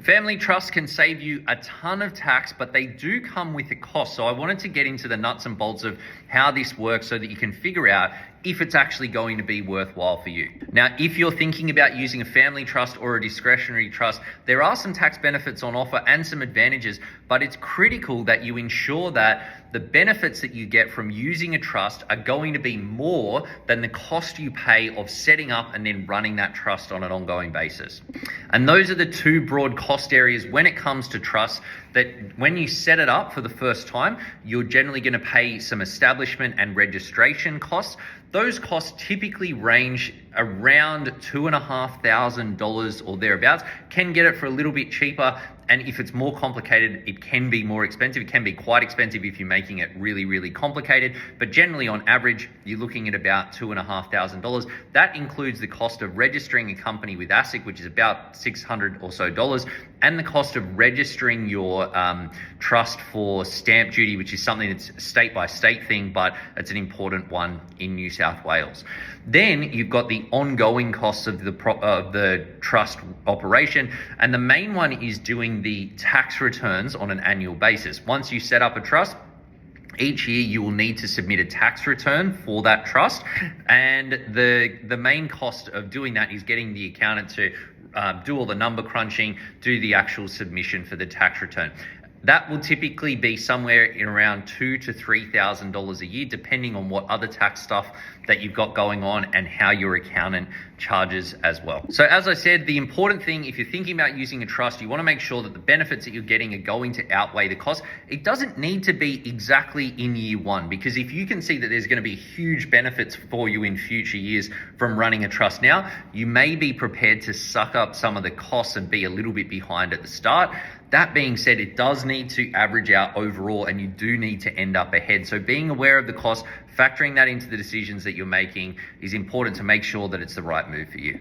Family trusts can save you a ton of tax, but they do come with a cost. So I wanted to get into the nuts and bolts of how this works so that you can figure out if it's actually going to be worthwhile for you. Now, if you're thinking about using a family trust or a discretionary trust, there are some tax benefits on offer and some advantages, but it's critical that you ensure that the benefits that you get from using a trust are going to be more than the cost you pay of setting up and then running that trust on an ongoing basis. And those are the two broad cost areas when it comes to trusts, that when you set it up for the first time, you're generally going to pay some establishment and registration costs. Those costs typically range around $2,500 or thereabouts. Can get it for a little bit cheaper, and if it's more complicated, it can be more expensive. It can be quite expensive if you're making it really, really complicated, but generally on average, you're looking at about $2,500. That includes the cost of registering a company with ASIC, which is about $600 or so, and the cost of registering your trust for stamp duty, which is something that's a state by state thing, but it's an important one in New South Wales. Then you've got the ongoing costs of the trust operation, and the main one is doing the tax returns on an annual basis. Once you set up a trust, each year you will need to submit a tax return for that trust, and the main cost of doing that is getting the accountant to do all the number crunching, do the actual submission for the tax return. That will typically be somewhere in around $2,000 to $3,000 a year, depending on what other tax stuff that you've got going on and how your accountant charges as well. So as I said, the important thing, if you're thinking about using a trust, you want to make sure that the benefits that you're getting are going to outweigh the cost. It doesn't need to be exactly in year one, because if you can see that there's going to be huge benefits for you in future years from running a trust now, you may be prepared to suck up some of the costs and be a little bit behind at the start. That being said, it does need to average out overall, and you do need to end up ahead. So being aware of the cost, factoring that into the decisions that you're making is important to make sure that it's the right move for you.